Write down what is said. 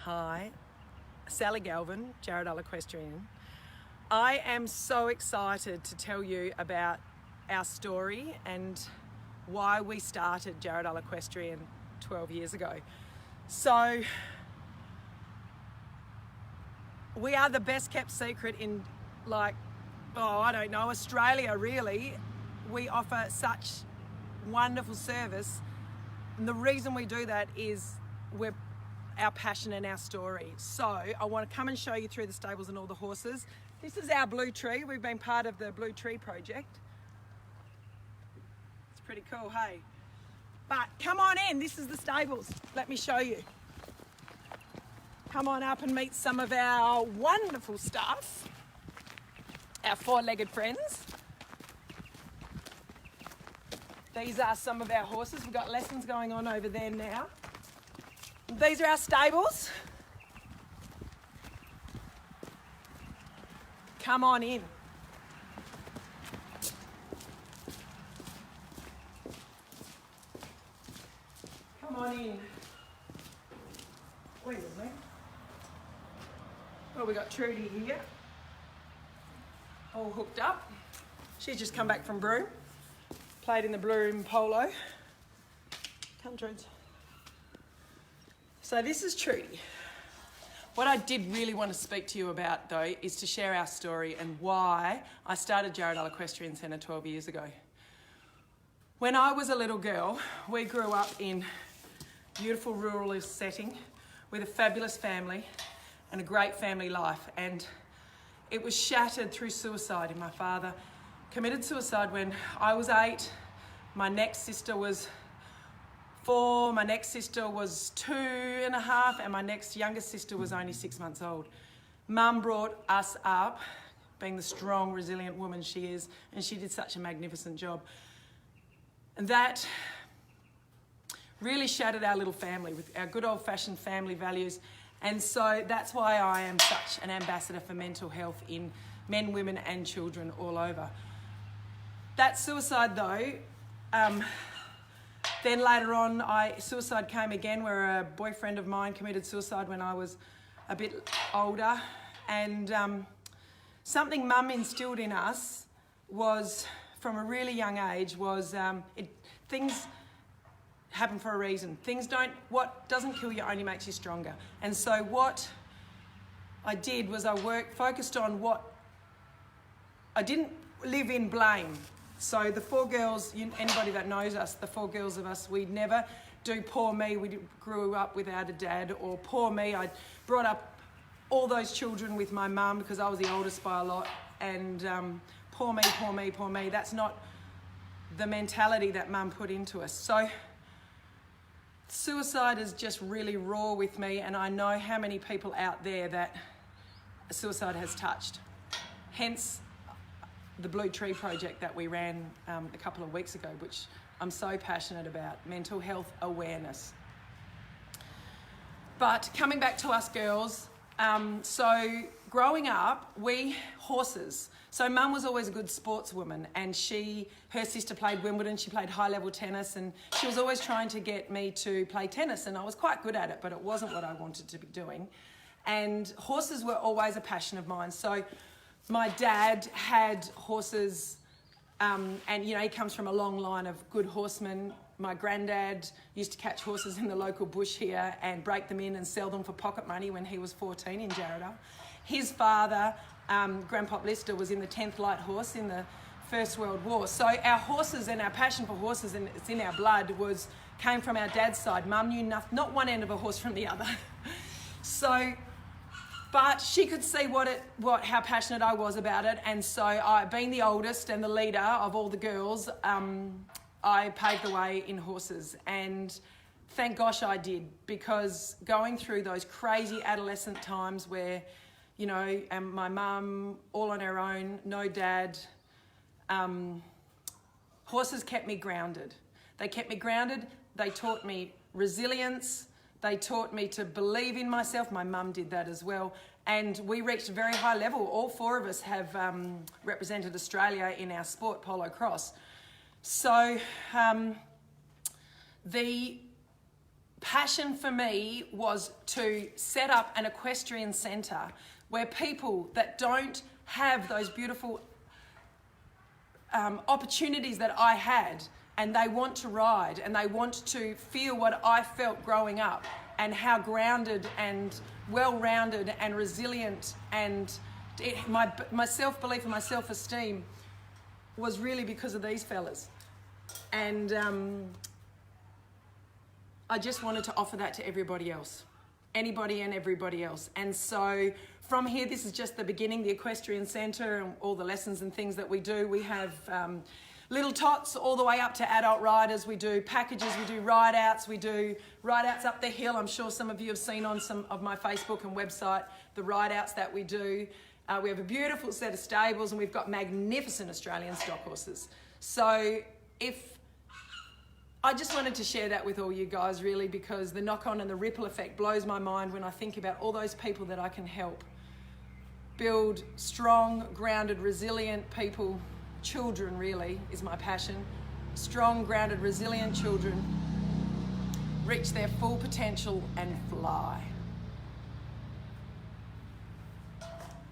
Hi, Salli Galvin, Jarrahdale Equestrian. I am so excited to tell you about our story and why we started Jarrahdale Equestrian 12 years ago. So, we are the best kept secret in Australia really. We offer such wonderful service. And the reason we do that is our passion and our story. So I want to come and show you through the stables and all the horses. This is our blue tree. We've been part of the blue tree project. It's pretty cool, hey? But come on in, this is the stables. Let me show you. Come on up and meet some of our wonderful staff, our four-legged friends. These are some of our horses. We've got lessons going on over there now. These are our stables. Come on in. Come on in. Wait a minute. Well, we got Trudy here, all hooked up. She's just come back from Broome. Played in the Broome polo. Come, Trudes. So this is Trudy. What I did really want to speak to you about, though, is to share our story and why I started Jarrahdale Equestrian Centre 12 years ago. When I was a little girl, we grew up in a beautiful rural setting with a fabulous family and a great family life. And it was shattered through suicide. My father committed suicide when I was 8. My next sister was 4, my next sister was 2.5, and my next youngest sister was only 6 months old. Mum brought us up, being the strong, resilient woman she is, and she did such a magnificent job. And that really shattered our little family with our good old-fashioned family values. And so that's why I am such an ambassador for mental health in men, women, and children all over. That suicide, though, then later on, suicide came again, where a boyfriend of mine committed suicide when I was a bit older. And something Mum instilled in us was, from a really young age, was things happen for a reason. What doesn't kill you only makes you stronger. And so what I did was focused on I didn't live in blame. So the 4 girls, anybody that knows us, the 4 girls of us, we never do poor me, we grew up without a dad, or poor me, I brought up all those children with my mum because I was the oldest by a lot, and poor me, poor me, poor me. That's not the mentality that Mum put into us. So suicide is just really raw with me, and I know how many people out there that suicide has touched. Hence, the Blue Tree project that we ran a couple of weeks ago, which I'm so passionate about, mental health awareness. But coming back to us girls, so growing up, horses. So Mum was always a good sportswoman, and her sister played Wimbledon, she played high-level tennis, and she was always trying to get me to play tennis, and I was quite good at it, but it wasn't what I wanted to be doing. And horses were always a passion of mine. So my dad had horses, and he comes from a long line of good horsemen. My granddad used to catch horses in the local bush here and break them in and sell them for pocket money when he was 14 in Jarrahdale. His father, Grandpop Lister, was in the 10th Light Horse in the First World War. So our horses and our passion for horses, and it's in our blood, came from our dad's side. Mum knew not one end of a horse from the other. But she could see how passionate I was about it, and so being the oldest and the leader of all the girls, I paved the way in horses, and thank gosh I did, because going through those crazy adolescent times where, and my mum all on her own, no dad, horses kept me grounded. They kept me grounded. They taught me resilience. They taught me to believe in myself. My mum did that as well. And we reached a very high level. All 4 of us have represented Australia in our sport, polo cross. So the passion for me was to set up an equestrian centre where people that don't have those beautiful opportunities that I had, and they want to ride and they want to feel what I felt growing up, and how grounded and well-rounded and resilient, and my self-belief and my self-esteem was really because of these fellas. And I just wanted to offer that to everybody else, anybody and everybody else. And so from here, this is just the beginning, the Equestrian Centre and all the lessons and things that we do. We have little tots all the way up to adult riders. We do packages, we do ride-outs, we do ride-outs up the hill. I'm sure some of you have seen on some of my Facebook and website the ride-outs that we do. We have a beautiful set of stables, and we've got magnificent Australian stock horses. So I just wanted to share that with all you guys, really, because the knock-on and the ripple effect blows my mind when I think about all those people that I can help build strong, grounded, resilient people. Children, really, is my passion. Strong, grounded, resilient children reach their full potential and fly.